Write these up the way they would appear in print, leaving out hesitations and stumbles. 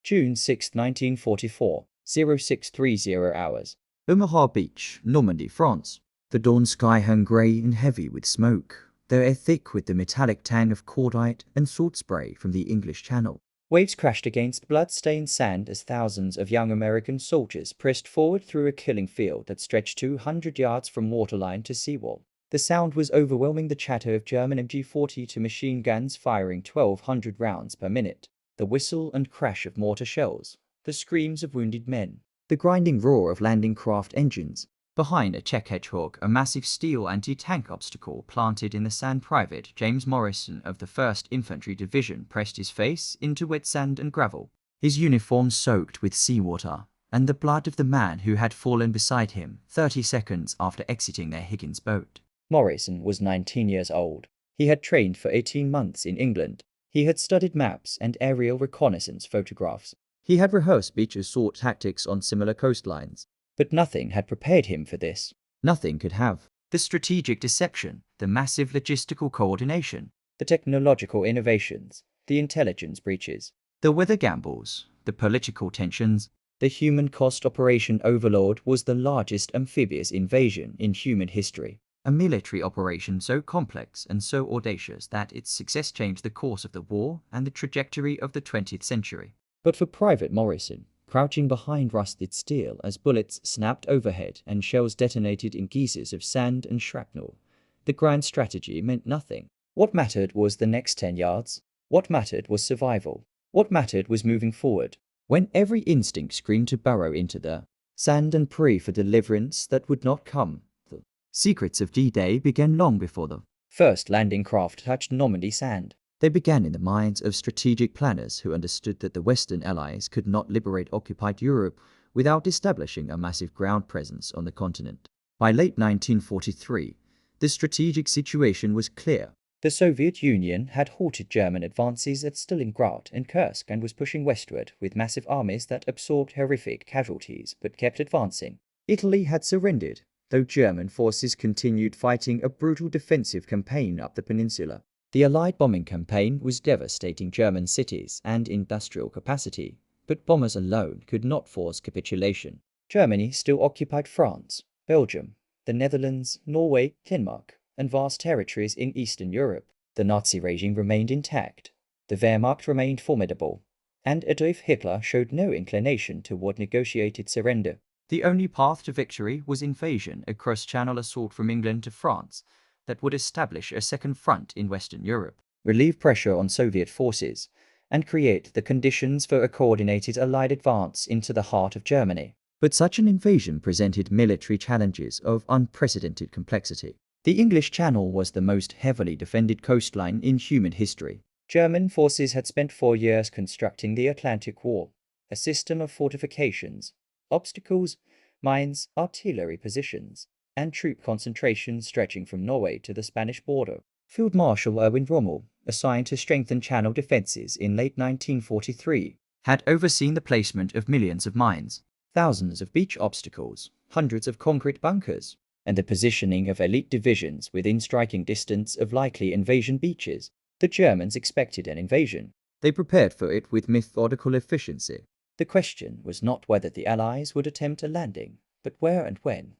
June 6, 1944, 0630 hours. Omaha Beach, Normandy, France. The dawn sky hung grey and heavy with smoke, the air thick with the metallic tang of cordite and salt spray from the English Channel. Waves crashed against blood-stained sand as thousands of young American soldiers pressed forward through a killing field that stretched 200 yards from waterline to seawall. The sound was overwhelming, the chatter of German MG-42 machine guns firing 1,200 rounds per minute, the whistle and crash of mortar shells, the screams of wounded men, the grinding roar of landing craft engines. Behind a Czech Hedgehog, a massive steel anti-tank obstacle planted in the sand, Private James Morrison of the 1st Infantry Division pressed his face into wet sand and gravel, his uniform soaked with seawater, and the blood of the man who had fallen beside him 30 seconds after exiting their Higgins boat. Morrison was 19 years old. He had trained for 18 months in England. He had studied maps and aerial reconnaissance photographs. He had rehearsed beach assault tactics on similar coastlines. But nothing had prepared him for this. Nothing could have. The strategic deception, the massive logistical coordination, the technological innovations, the intelligence breaches, the weather gambles, the political tensions. The human cost. Operation Overlord was the largest amphibious invasion in human history. A military operation so complex and so audacious that its success changed the course of the war and the trajectory of the 20th century. But for Private Morrison, crouching behind rusted steel as bullets snapped overhead and shells detonated in geysers of sand and shrapnel, the grand strategy meant nothing. What mattered was the next 10 yards. What mattered was survival. What mattered was moving forward, when every instinct screamed to burrow into the sand and pray for deliverance that would not come. The secrets of D-Day began long before the first landing craft touched Normandy sand. They began in the minds of strategic planners who understood that the Western Allies could not liberate occupied Europe without establishing a massive ground presence on the continent. By late 1943, the strategic situation was clear. The Soviet Union had halted German advances at Stalingrad and Kursk and was pushing westward with massive armies that absorbed horrific casualties but kept advancing. Italy had surrendered, though German forces continued fighting a brutal defensive campaign up the peninsula. The Allied bombing campaign was devastating German cities and industrial capacity, but bombers alone could not force capitulation. Germany still occupied France, Belgium, the Netherlands, Norway, Denmark, and vast territories in Eastern Europe. The Nazi regime remained intact. The Wehrmacht remained formidable, and Adolf Hitler showed no inclination toward negotiated surrender. The only path to victory was invasion, a cross-channel assault from England to France that would establish a second front in Western Europe, relieve pressure on Soviet forces, and create the conditions for a coordinated Allied advance into the heart of Germany. But such an invasion presented military challenges of unprecedented complexity. The English Channel was the most heavily defended coastline in human history. German forces had spent 4 years constructing the Atlantic Wall, a system of fortifications, obstacles, mines, artillery positions, and troop concentrations stretching from Norway to the Spanish border. Field Marshal Erwin Rommel, assigned to strengthen Channel defenses in late 1943, had overseen the placement of millions of mines, thousands of beach obstacles, hundreds of concrete bunkers, and the positioning of elite divisions within striking distance of likely invasion beaches. The Germans expected an invasion. They prepared for it with methodical efficiency. The question was not whether the Allies would attempt a landing, but where and when.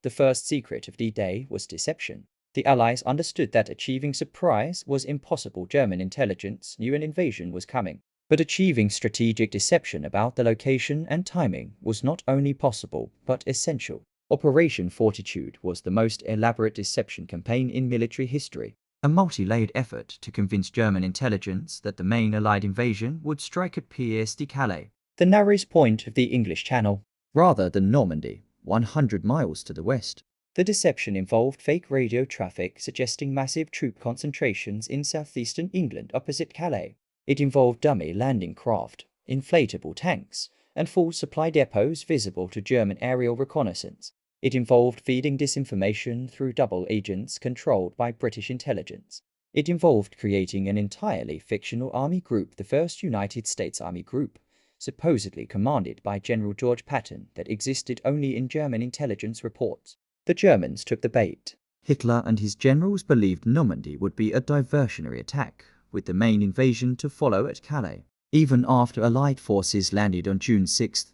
The first secret of D-Day was deception. The Allies understood that achieving surprise was impossible. German intelligence knew an invasion was coming, but achieving strategic deception about the location and timing was not only possible, but essential. Operation Fortitude was the most elaborate deception campaign in military history. A multi-layered effort to convince German intelligence that the main Allied invasion would strike at Piers de Calais, the narrowest point of the English Channel, rather than Normandy, 100 miles to the west. The deception involved fake radio traffic suggesting massive troop concentrations in southeastern England opposite Calais. It involved dummy landing craft, inflatable tanks, and full supply depots visible to German aerial reconnaissance. It involved feeding disinformation through double agents controlled by British intelligence. It involved creating an entirely fictional army group, the First United States Army Group, supposedly commanded by General George Patton, that existed only in German intelligence reports. The Germans took the bait. Hitler and his generals believed Normandy would be a diversionary attack, with the main invasion to follow at Calais. Even after Allied forces landed on June 6th,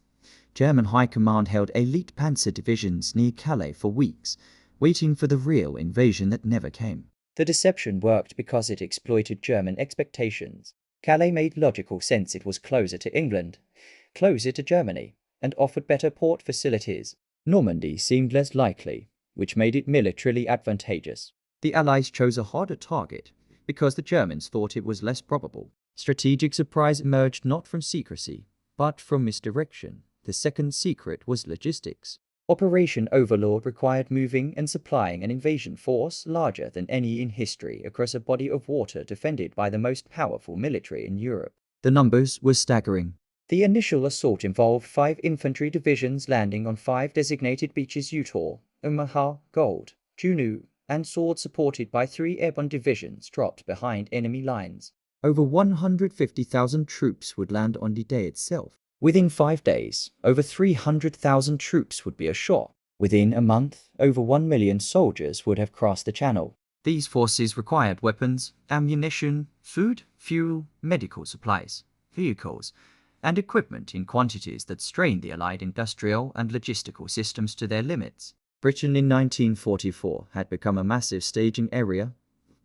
German High Command held elite panzer divisions near Calais for weeks, waiting for the real invasion that never came. The deception worked because it exploited German expectations. Calais made logical sense. It was closer to England, closer to Germany, and offered better port facilities. Normandy seemed less likely, which made it militarily advantageous. The Allies chose a harder target because the Germans thought it was less probable. Strategic surprise emerged not from secrecy, but from misdirection. The second secret was logistics. Operation Overlord required moving and supplying an invasion force larger than any in history across a body of water defended by the most powerful military in Europe. The numbers were staggering. The initial assault involved 5 infantry divisions landing on 5 designated beaches: Utah, Omaha, Gold, Juneau, and Sword, supported by 3 airborne divisions dropped behind enemy lines. Over 150,000 troops would land on D-Day itself. Within 5 days, over 300,000 troops would be ashore. Within a month, over 1 million soldiers would have crossed the Channel. These forces required weapons, ammunition, food, fuel, medical supplies, vehicles, and equipment in quantities that strained the Allied industrial and logistical systems to their limits. Britain in 1944 had become a massive staging area,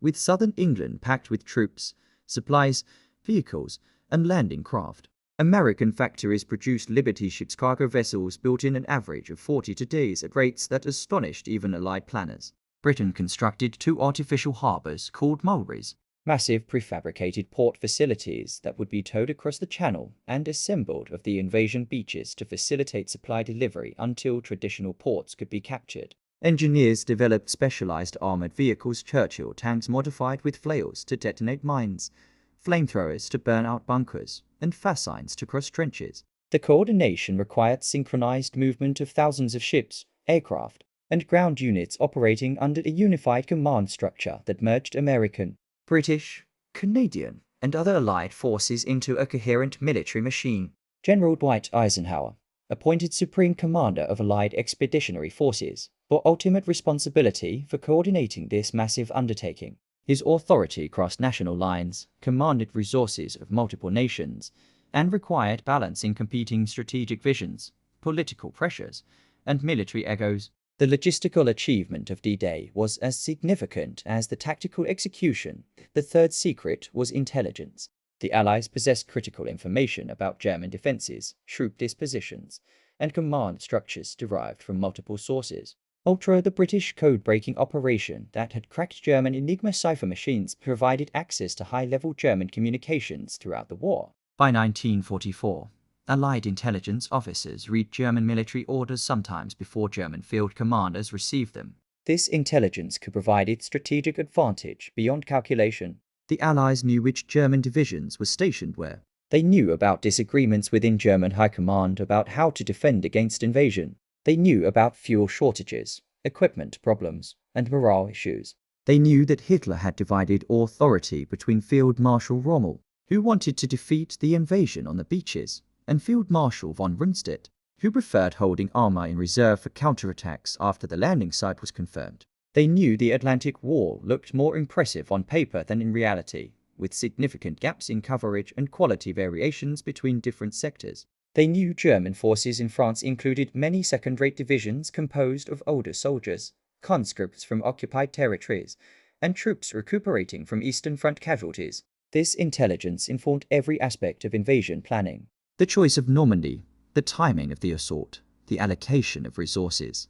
with southern England packed with troops, supplies, vehicles, and landing craft. American factories produced Liberty ships, cargo vessels built in an average of 42 days at rates that astonished even Allied planners. Britain constructed 2 artificial harbors called mulberries, massive prefabricated port facilities that would be towed across the Channel and assembled of the invasion beaches to facilitate supply delivery until traditional ports could be captured. Engineers developed specialized armored vehicles, Churchill tanks modified with flails to detonate mines, flamethrowers to burn out bunkers, and fascines to cross trenches. The coordination required synchronized movement of thousands of ships, aircraft, and ground units operating under a unified command structure that merged American, British, Canadian, and other Allied forces into a coherent military machine. General Dwight Eisenhower, appointed Supreme Commander of Allied Expeditionary Forces, bore ultimate responsibility for coordinating this massive undertaking. His authority crossed national lines, commanded resources of multiple nations, and required balance in competing strategic visions, political pressures, and military egos. The logistical achievement of D-Day was as significant as the tactical execution. The third secret was intelligence. The Allies possessed critical information about German defenses, troop dispositions, and command structures derived from multiple sources. The British code-breaking operation that had cracked German Enigma cipher machines provided access to high-level German communications throughout the war. By 1944, Allied intelligence officers read German military orders sometimes before German field commanders received them. This intelligence could provide strategic advantage beyond calculation. The Allies knew which German divisions were stationed where. They knew about disagreements within German high command about how to defend against invasion. They knew about fuel shortages, equipment problems, and morale issues. They knew that Hitler had divided authority between Field Marshal Rommel, who wanted to defeat the invasion on the beaches, and Field Marshal von Rundstedt, who preferred holding armor in reserve for counterattacks after the landing site was confirmed. They knew the Atlantic Wall looked more impressive on paper than in reality, with significant gaps in coverage and quality variations between different sectors. They knew German forces in France included many second-rate divisions composed of older soldiers, conscripts from occupied territories, and troops recuperating from Eastern Front casualties. This intelligence informed every aspect of invasion planning. The choice of Normandy, the timing of the assault, the allocation of resources.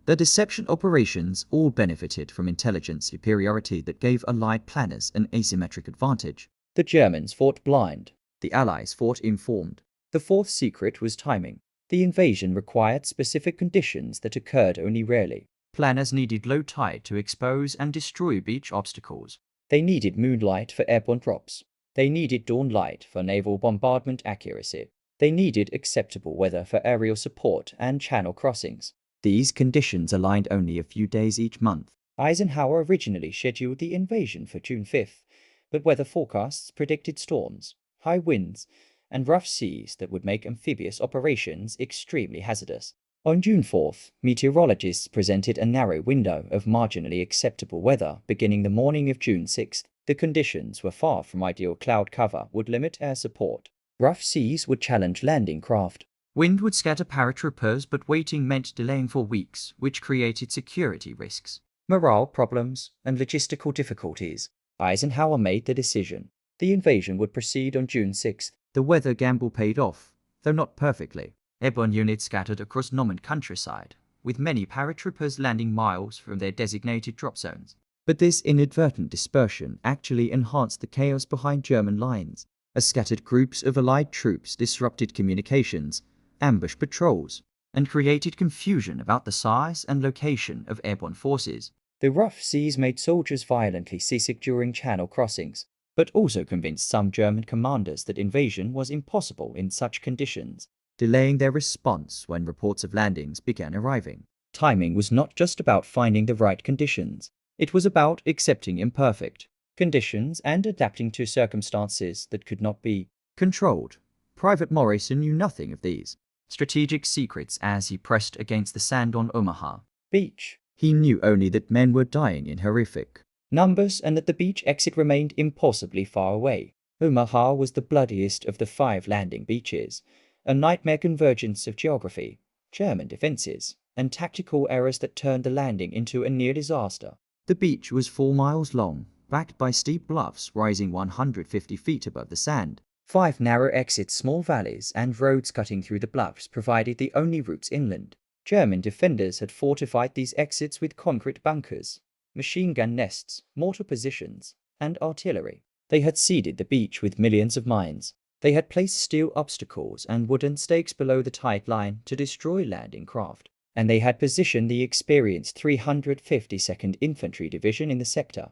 The deception operations all benefited from intelligence superiority that gave Allied planners an asymmetric advantage. The Germans fought blind. The Allies fought informed. The fourth secret was timing. The invasion required specific conditions that occurred only rarely. Planners needed low tide to expose and destroy beach obstacles. They needed moonlight for airborne drops. They needed dawn light for naval bombardment accuracy. They needed acceptable weather for aerial support and channel crossings. These conditions aligned only a few days each month. Eisenhower originally scheduled the invasion for June 5th, but weather forecasts predicted storms, high winds, and rough seas that would make amphibious operations extremely hazardous. On June 4th, meteorologists presented a narrow window of marginally acceptable weather beginning the morning of June 6th. The conditions were far from ideal. Cloud cover would limit air support. Rough seas would challenge landing craft. Wind would scatter paratroopers, but waiting meant delaying for weeks, which created security risks. Morale problems and logistical difficulties. Eisenhower made the decision. The invasion would proceed on June 6th. The weather gamble paid off, though not perfectly. Airborne units scattered across Norman countryside, with many paratroopers landing miles from their designated drop zones. But this inadvertent dispersion actually enhanced the chaos behind German lines, as scattered groups of Allied troops disrupted communications, ambushed patrols, and created confusion about the size and location of airborne forces. The rough seas made soldiers violently seasick during channel crossings, but also convinced some German commanders that invasion was impossible in such conditions, delaying their response when reports of landings began arriving. Timing was not just about finding the right conditions. It was about accepting imperfect conditions and adapting to circumstances that could not be controlled. Private Morrison knew nothing of these strategic secrets as he pressed against the sand on Omaha Beach. He knew only that men were dying in horrific numbers and that the beach exit remained impossibly far away. Omaha was the bloodiest of the 5 landing beaches, a nightmare convergence of geography, German defenses, and tactical errors that turned the landing into a near disaster. The beach was 4 miles long, backed by steep bluffs rising 150 feet above the sand. 5 narrow exits, small valleys, and roads cutting through the bluffs provided the only routes inland. German defenders had fortified these exits with concrete bunkers, machine gun nests, mortar positions, and artillery. They had seeded the beach with millions of mines. They had placed steel obstacles and wooden stakes below the tide line to destroy landing craft. And they had positioned the experienced 352nd Infantry Division in the sector,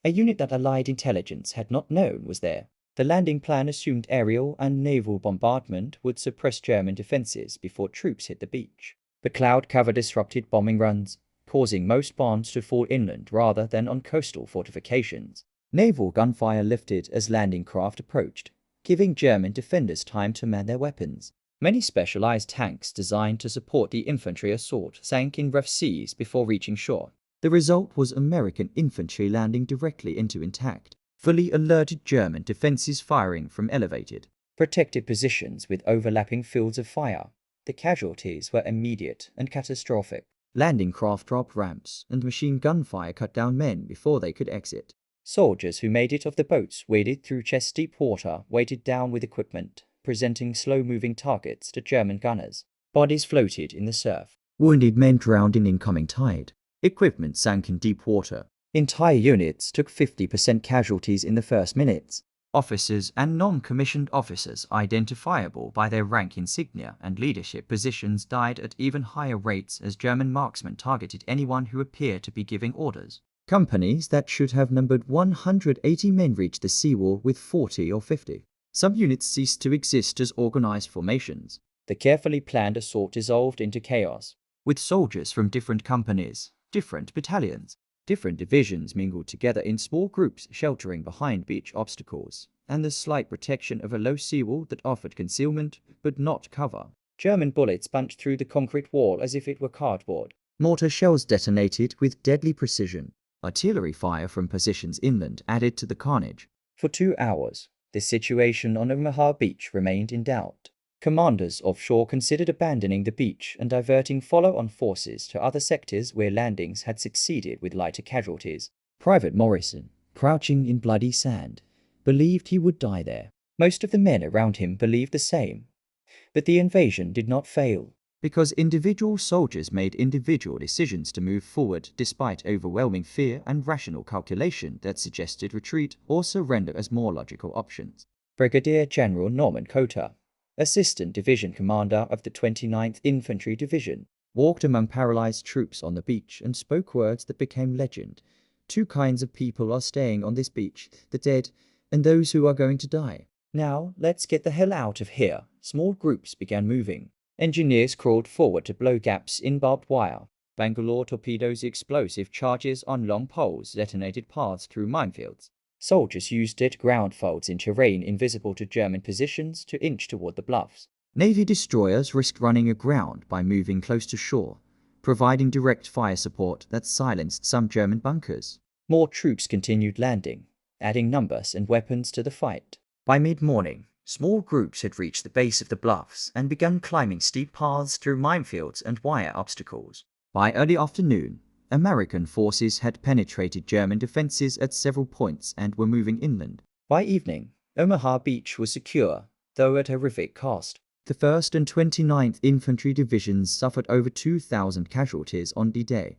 a unit that Allied intelligence had not known was there. The landing plan assumed aerial and naval bombardment would suppress German defenses before troops hit the beach. The cloud cover disrupted bombing runs, causing most bombs to fall inland rather than on coastal fortifications. Naval gunfire lifted as landing craft approached, giving German defenders time to man their weapons. Many specialized tanks designed to support the infantry assault sank in rough seas before reaching shore. The result was American infantry landing directly into intact, fully alerted German defenses firing from elevated, protected positions with overlapping fields of fire. The casualties were immediate and catastrophic. Landing craft dropped ramps, and machine gun fire cut down men before they could exit. Soldiers who made it off the boats waded through chest-deep water, weighted down with equipment, presenting slow-moving targets to German gunners. Bodies floated in the surf. Wounded men drowned in incoming tide. Equipment sank in deep water. Entire units took 50% casualties in the first minutes. Officers and non-commissioned officers identifiable by their rank insignia and leadership positions died at even higher rates as German marksmen targeted anyone who appeared to be giving orders. Companies that should have numbered 180 men reached the seawall with 40 or 50. Some units ceased to exist as organized formations. The carefully planned assault dissolved into chaos. With soldiers from different companies, different battalions, different divisions mingled together in small groups sheltering behind beach obstacles, and the slight protection of a low seawall that offered concealment but not cover. German bullets punched through the concrete wall as if it were cardboard. Mortar shells detonated with deadly precision. Artillery fire from positions inland added to the carnage. For 2 hours, the situation on Omaha Beach remained in doubt. Commanders offshore considered abandoning the beach and diverting follow-on forces to other sectors where landings had succeeded with lighter casualties. Private Morrison, crouching in bloody sand, believed he would die there. Most of the men around him believed the same. But the invasion did not fail. Because individual soldiers made individual decisions to move forward despite overwhelming fear and rational calculation that suggested retreat or surrender as more logical options. Brigadier General Norman Cotter, Assistant Division Commander of the 29th Infantry Division, walked among paralyzed troops on the beach and spoke words that became legend. 2 kinds of people are staying on this beach, the dead and those who are going to die. Now, let's get the hell out of here. Small groups began moving. Engineers crawled forward to blow gaps in barbed wire. Bangalore torpedoes explosive charges on long poles detonated paths through minefields. Soldiers used dead ground faults in terrain invisible to German positions to inch toward the bluffs. Navy destroyers risked running aground by moving close to shore, providing direct fire support that silenced some German bunkers. More troops continued landing, adding numbers and weapons to the fight. By mid-morning, Small groups had reached the base of the bluffs and begun climbing steep paths through minefields and wire obstacles. By early afternoon, American forces had penetrated German defenses at several points and were moving inland. By evening, Omaha Beach was secure, though at horrific cost. The 1st and 29th Infantry Divisions suffered over 2,000 casualties on D-Day,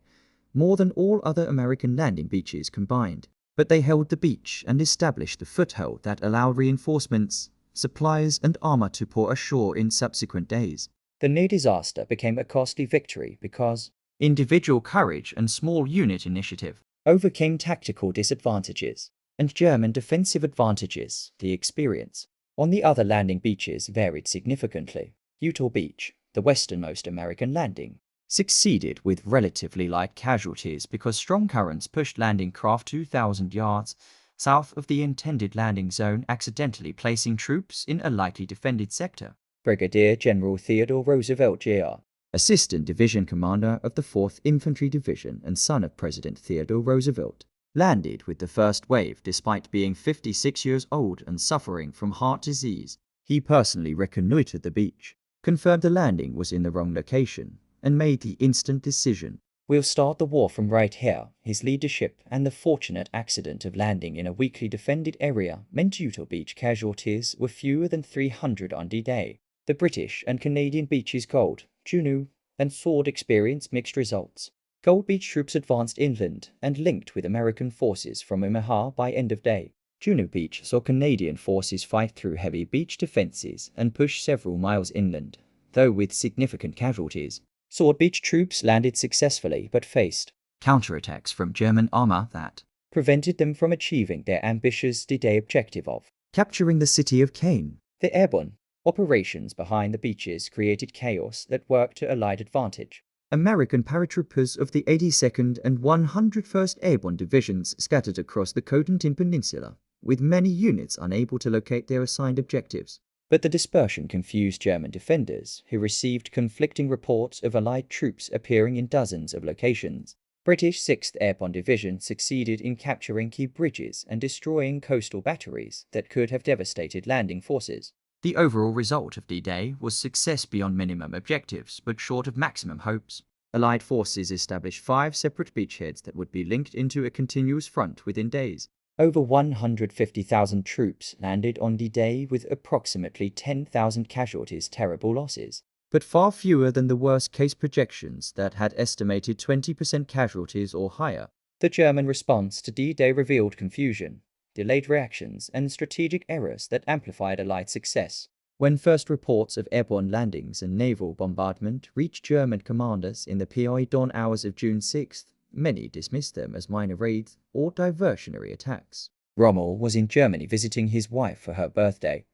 more than all other American landing beaches combined. But they held the beach and established the foothold that allowed reinforcements, supplies, and armor to pour ashore in subsequent days. The near disaster became a costly victory because individual courage and small unit initiative overcame tactical disadvantages and German defensive advantages, the experience. On the other landing beaches varied significantly. Utah Beach, the westernmost American landing, succeeded with relatively light casualties because strong currents pushed landing craft 2,000 yards south of the intended landing zone, accidentally placing troops in a lightly defended sector. Brigadier General Theodore Roosevelt, Jr., Assistant Division Commander of the 4th Infantry Division and son of President Theodore Roosevelt, landed with the first wave despite being 56 years old and suffering from heart disease. He personally reconnoitered the beach, confirmed the landing was in the wrong location, and made the instant decision. "We'll start the war from right here." His leadership and the fortunate accident of landing in a weakly defended area meant Utah Beach casualties were fewer than 300 on D-Day. The British and Canadian beaches Gold, Juneau, and Sword experienced mixed results. Gold Beach troops advanced inland and linked with American forces from Omaha by end of day. Juneau Beach saw Canadian forces fight through heavy beach defenses and push several miles inland, though with significant casualties. Sword Beach troops landed successfully but faced counterattacks from German armor that prevented them from achieving their ambitious D-Day objective of capturing the city of Caen. The airborne operations behind the beaches created chaos that worked to Allied advantage. American paratroopers of the 82nd and 101st Airborne Divisions scattered across the Cotentin Peninsula, with many units unable to locate their assigned objectives. But the dispersion confused German defenders, who received conflicting reports of Allied troops appearing in dozens of locations. British 6th Airborne Division succeeded in capturing key bridges and destroying coastal batteries that could have devastated landing forces. The overall result of D-Day was success beyond minimum objectives, but short of maximum hopes. Allied forces established 5 separate beachheads that would be linked into a continuous front within days. Over 150,000 troops landed on D-Day with approximately 10,000 casualties, terrible losses. But far fewer than the worst-case projections that had estimated 20% casualties or higher. The German response to D-Day revealed confusion, delayed reactions, and strategic errors that amplified Allied success. When first reports of airborne landings and naval bombardment reached German commanders in the pre-dawn hours of June 6th, many dismissed them as minor raids or diversionary attacks. Rommel was in Germany visiting his wife for her birthday,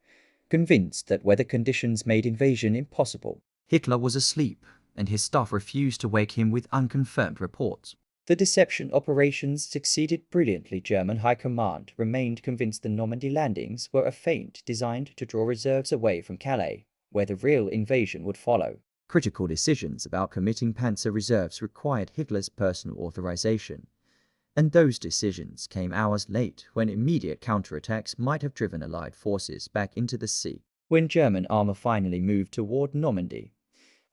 convinced that weather conditions made invasion impossible. Hitler was asleep, and his staff refused to wake him with unconfirmed reports. The deception operations succeeded brilliantly. German High Command remained convinced the Normandy landings were a feint designed to draw reserves away from Calais, where the real invasion would follow. Critical decisions about committing panzer reserves required Hitler's personal authorization, and those decisions came hours late when immediate counterattacks might have driven Allied forces back into the sea. When German armor finally moved toward Normandy,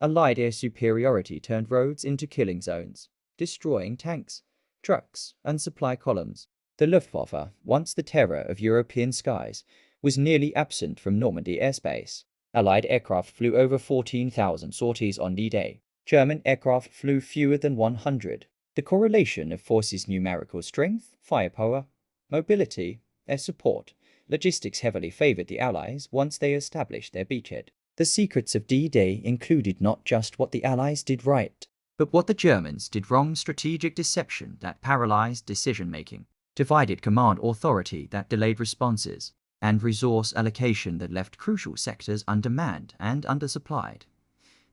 Allied air superiority turned roads into killing zones, destroying tanks, trucks, and supply columns. The Luftwaffe, once the terror of European skies, was nearly absent from Normandy airspace. Allied aircraft flew over 14,000 sorties on D-Day. German aircraft flew fewer than 100. The correlation of forces' numerical strength, firepower, mobility, air support, logistics heavily favored the Allies once they established their beachhead. The secrets of D-Day included not just what the Allies did right, but what the Germans did wrong: strategic deception that paralyzed decision-making, divided command authority that delayed responses, and resource allocation that left crucial sectors undermanned and undersupplied.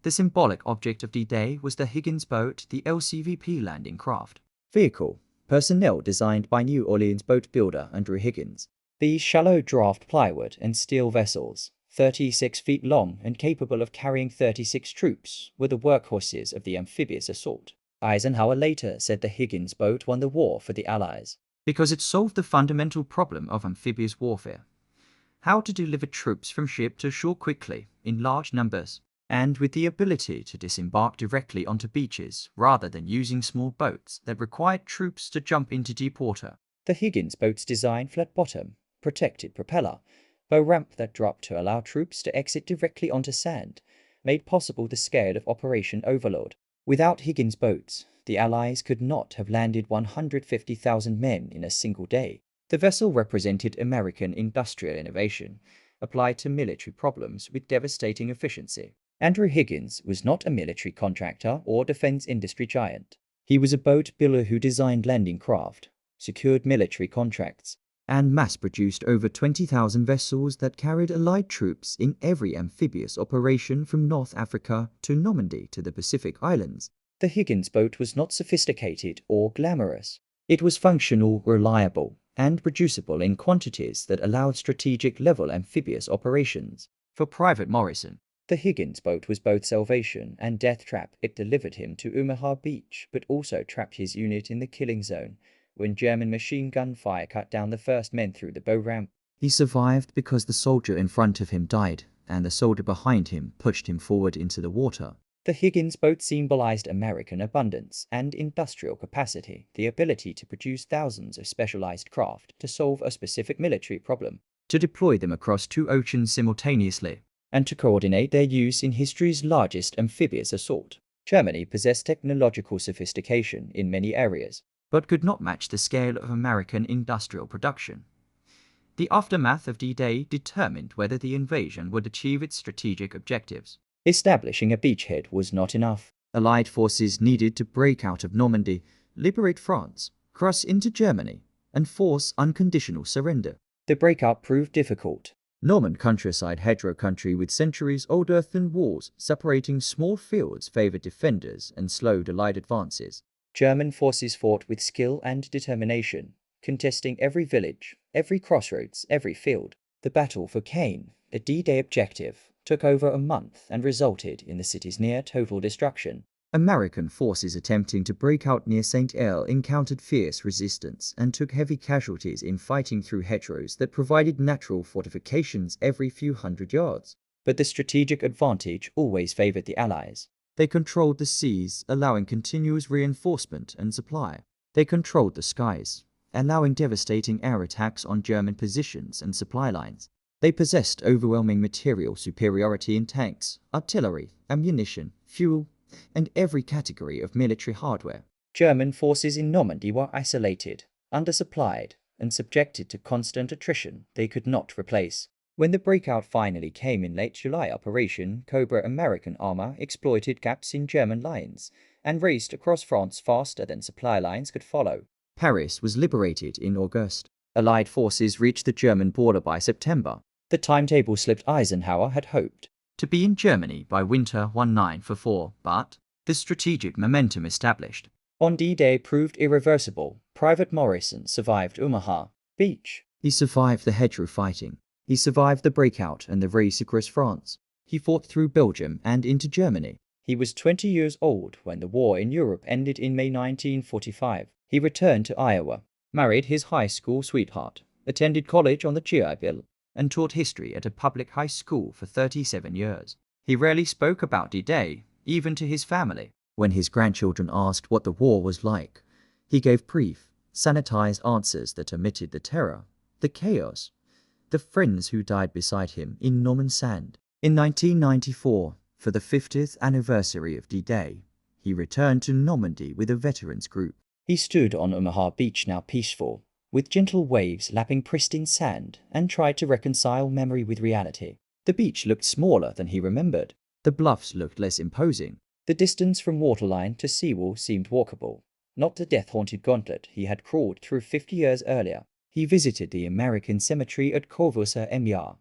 The symbolic object of D-Day was the Higgins boat, the LCVP landing craft. Vehicle, personnel designed by New Orleans boat builder Andrew Higgins. These shallow draft plywood and steel vessels, 36 feet long and capable of carrying 36 troops, were the workhorses of the amphibious assault. Eisenhower later said the Higgins boat won the war for the Allies because it solved the fundamental problem of amphibious warfare: how to deliver troops from ship to shore quickly, in large numbers, and with the ability to disembark directly onto beaches rather than using small boats that required troops to jump into deep water. The Higgins boat's design flat bottom, protected propeller, bow ramp that dropped to allow troops to exit directly onto sand, made possible the scale of Operation Overlord. Without Higgins boats, the Allies could not have landed 150,000 men in a single day. The vessel represented American industrial innovation, applied to military problems with devastating efficiency. Andrew Higgins was not a military contractor or defense industry giant. He was a boat builder who designed landing craft, secured military contracts, and mass-produced over 20,000 vessels that carried Allied troops in every amphibious operation from North Africa to Normandy to the Pacific Islands. The Higgins boat was not sophisticated or glamorous. It was functional, reliable, and producible in quantities that allowed strategic-level amphibious operations. For Private Morrison, the Higgins boat was both salvation and death trap. It delivered him to Omaha Beach, but also trapped his unit in the killing zone when German machine gun fire cut down the first men through the bow ramp. He survived because the soldier in front of him died, and the soldier behind him pushed him forward into the water. The Higgins boat symbolized American abundance and industrial capacity, the ability to produce thousands of specialized craft to solve a specific military problem, to deploy them across 2 oceans simultaneously, and to coordinate their use in history's largest amphibious assault. Germany possessed technological sophistication in many areas, but could not match the scale of American industrial production. The aftermath of D-Day determined whether the invasion would achieve its strategic objectives. Establishing a beachhead was not enough. Allied forces needed to break out of Normandy, liberate France, cross into Germany, and force unconditional surrender. The breakout proved difficult. Norman countryside hedgerow country with centuries-old earthen walls separating small fields favored defenders and slowed Allied advances. German forces fought with skill and determination, contesting every village, every crossroads, every field. The battle for Caen, the D-Day objective, took over a month and resulted in the city's near-total destruction. American forces attempting to break out near St. El encountered fierce resistance and took heavy casualties in fighting through hedgerows that provided natural fortifications every few hundred yards. But the strategic advantage always favored the Allies. They controlled the seas, allowing continuous reinforcement and supply. They controlled the skies, allowing devastating air attacks on German positions and supply lines. They possessed overwhelming material superiority in tanks, artillery, ammunition, fuel, and every category of military hardware. German forces in Normandy were isolated, undersupplied, and subjected to constant attrition they could not replace. When the breakout finally came in late July, Operation Cobra, American armor exploited gaps in German lines and raced across France faster than supply lines could follow. Paris was liberated in August. Allied forces reached the German border by September. The timetable slipped. Eisenhower had hoped to be in Germany by winter 1944, but the strategic momentum established on D-Day proved irreversible. Private Morrison survived Omaha Beach. He survived the hedgerow fighting. He survived the breakout and the race across France. He fought through Belgium and into Germany. He was 20 years old when the war in Europe ended in May 1945. He returned to Iowa, married his high school sweetheart, attended college on the GI Bill, and taught history at a public high school for 37 years. He rarely spoke about D-Day, even to his family. When his grandchildren asked what the war was like, he gave brief, sanitized answers that omitted the terror, the chaos, the friends who died beside him in Norman sand. In 1994, for the 50th anniversary of D-Day, he returned to Normandy with a veterans group. He stood on Omaha Beach, now peaceful, with gentle waves lapping pristine sand, and tried to reconcile memory with reality. The beach looked smaller than he remembered. The bluffs looked less imposing. The distance from waterline to seawall seemed walkable, not the death-haunted gauntlet he had crawled through 50 years earlier. He visited the American cemetery at Corvus-sur-Mer,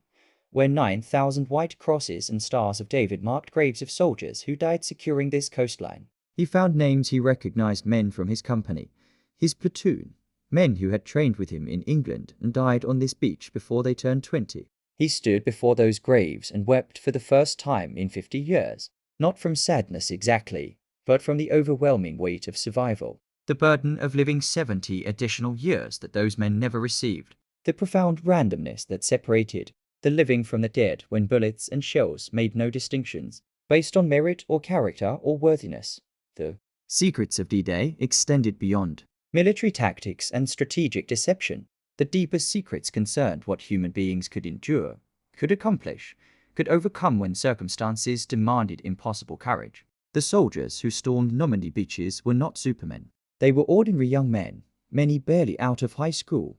where 9,000 white crosses and stars of David marked graves of soldiers who died securing this coastline. He found names he recognized, men from his company, his platoon, men who had trained with him in England and died on this beach before they turned 20. He stood before those graves and wept for the first time in 50 years, not from sadness exactly, but from the overwhelming weight of survival. The burden of living 70 additional years that those men never received. The profound randomness that separated the living from the dead when bullets and shells made no distinctions, based on merit or character or worthiness. The secrets of D-Day extended beyond military tactics and strategic deception. The deepest secrets concerned what human beings could endure, could accomplish, could overcome when circumstances demanded impossible courage. The soldiers who stormed Normandy beaches were not supermen. They were ordinary young men, many barely out of high school,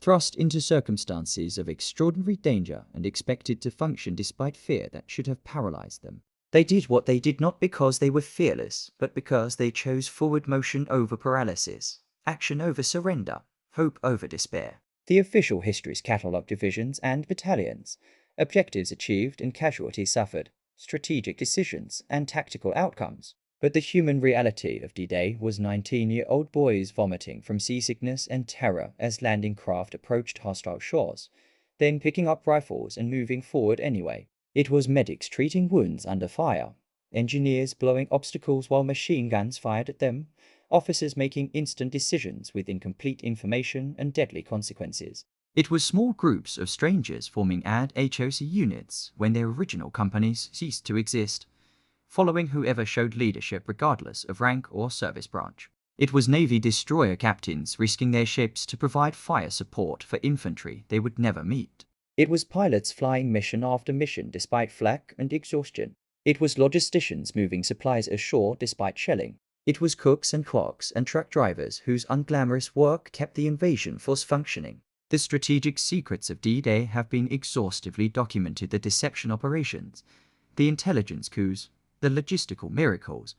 thrust into circumstances of extraordinary danger and expected to function despite fear that should have paralyzed them. They did what they did not because they were fearless, but because they chose forward motion over paralysis, action over surrender, hope over despair. The official histories catalogue divisions and battalions, objectives achieved and casualties suffered, strategic decisions and tactical outcomes. But the human reality of D-Day was 19-year-old boys vomiting from seasickness and terror as landing craft approached hostile shores, then picking up rifles and moving forward anyway. It was medics treating wounds under fire, engineers blowing obstacles while machine guns fired at them, officers making instant decisions with incomplete information and deadly consequences. It was small groups of strangers forming ad hoc units when their original companies ceased to exist, following whoever showed leadership regardless of rank or service branch. It was Navy destroyer captains risking their ships to provide fire support for infantry they would never meet. It was pilots flying mission after mission despite flak and exhaustion. It was logisticians moving supplies ashore despite shelling. It was cooks and clerks and truck drivers whose unglamorous work kept the invasion force functioning. The strategic secrets of D-Day have been exhaustively documented: the deception operations, the intelligence coups, the logistical miracles,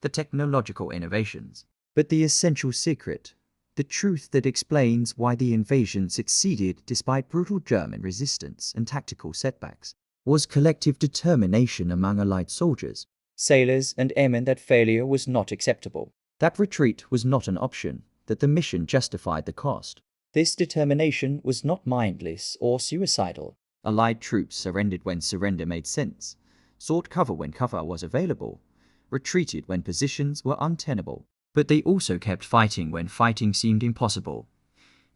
the technological innovations. But the essential secret, the truth that explains why the invasion succeeded despite brutal German resistance and tactical setbacks, was collective determination among Allied soldiers, sailors and airmen, that failure was not acceptable, that retreat was not an option, that the mission justified the cost. This determination was not mindless or suicidal. Allied troops surrendered when surrender made sense, sought cover when cover was available, retreated when positions were untenable. But they also kept fighting when fighting seemed impossible,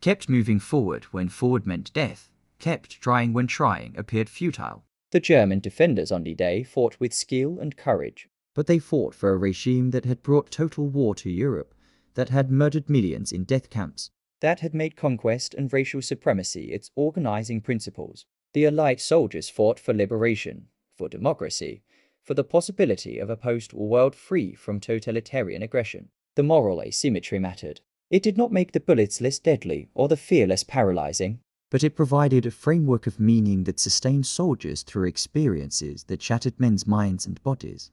kept moving forward when forward meant death, kept trying when trying appeared futile. The German defenders on D-Day fought with skill and courage. But they fought for a regime that had brought total war to Europe, that had murdered millions in death camps, that had made conquest and racial supremacy its organizing principles. The Allied soldiers fought for liberation, for democracy, for the possibility of a post-war world free from totalitarian aggression. The moral asymmetry mattered. It did not make the bullets less deadly or the fear less paralyzing, but it provided a framework of meaning that sustained soldiers through experiences that shattered men's minds and bodies.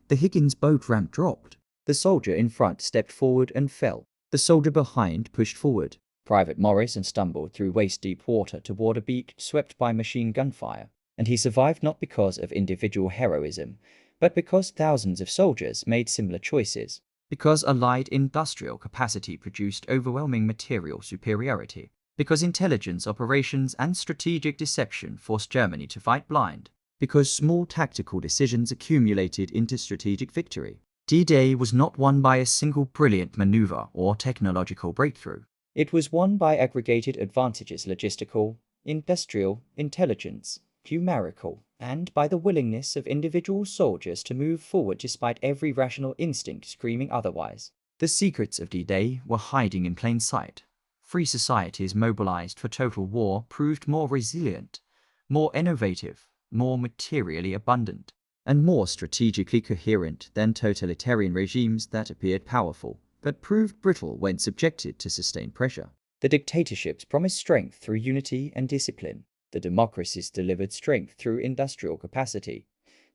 The Higgins boat ramp dropped. The soldier in front stepped forward and fell. The soldier behind pushed forward. Private Morrison stumbled through waist-deep water toward a beach swept by machine gun fire, and he survived not because of individual heroism, but because thousands of soldiers made similar choices. Because Allied industrial capacity produced overwhelming material superiority. Because intelligence operations and strategic deception forced Germany to fight blind. Because small tactical decisions accumulated into strategic victory. D-Day was not won by a single brilliant maneuver or technological breakthrough. It was won by aggregated advantages: logistical, industrial, intelligence, numerical, and by the willingness of individual soldiers to move forward despite every rational instinct screaming otherwise. The secrets of D-Day were hiding in plain sight. Free societies mobilized for total war proved more resilient, more innovative, more materially abundant, and more strategically coherent than totalitarian regimes that appeared powerful, but proved brittle when subjected to sustained pressure. The dictatorships promised strength through unity and discipline. The democracies delivered strength through industrial capacity,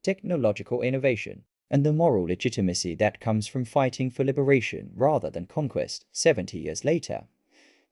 technological innovation, and the moral legitimacy that comes from fighting for liberation rather than conquest. 70 years later,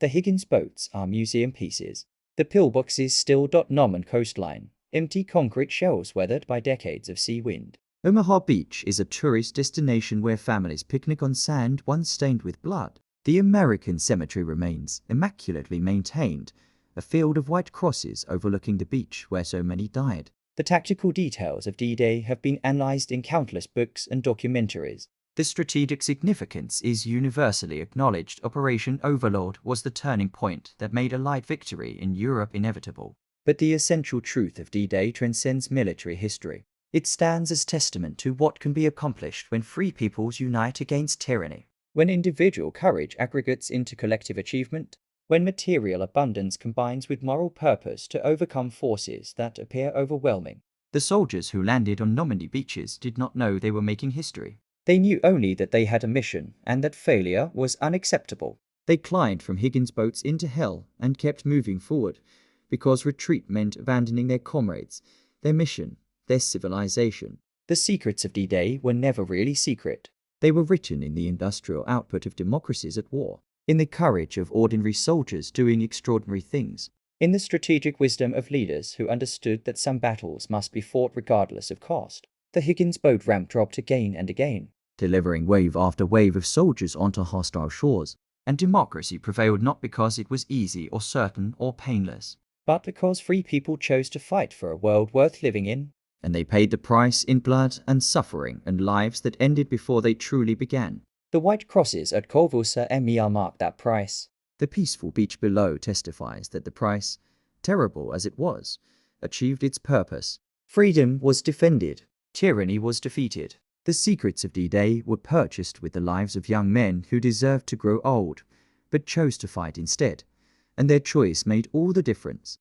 the Higgins boats are museum pieces. The pillboxes still dot Norman coastline, empty concrete shells weathered by decades of sea wind. Omaha Beach is a tourist destination where families picnic on sand once stained with blood. The American cemetery remains, immaculately maintained, a field of white crosses overlooking the beach where so many died. The tactical details of D-Day have been analyzed in countless books and documentaries. The strategic significance is universally acknowledged. Operation Overlord was the turning point that made Allied victory in Europe inevitable. But the essential truth of D-Day transcends military history. It stands as testament to what can be accomplished when free peoples unite against tyranny, when individual courage aggregates into collective achievement, when material abundance combines with moral purpose to overcome forces that appear overwhelming. The soldiers who landed on Normandy beaches did not know they were making history. They knew only that they had a mission and that failure was unacceptable. They climbed from Higgins boats into hell and kept moving forward, because retreat meant abandoning their comrades, their mission, their civilization. The secrets of D-Day were never really secret. They were written in the industrial output of democracies at war, In the courage of ordinary soldiers doing extraordinary things. In the strategic wisdom of leaders who understood that some battles must be fought regardless of cost. The Higgins boat ramp dropped again and again, delivering wave after wave of soldiers onto hostile shores. And democracy prevailed not because it was easy or certain or painless, but because free people chose to fight for a world worth living in. And they paid the price in blood and suffering and lives that ended before they truly began. The white crosses at Corvusa Emil marked that price. The peaceful beach below testifies that the price, terrible as it was, achieved its purpose. Freedom was defended. Tyranny was defeated. The secrets of D-Day were purchased with the lives of young men who deserved to grow old, but chose to fight instead, and their choice made all the difference.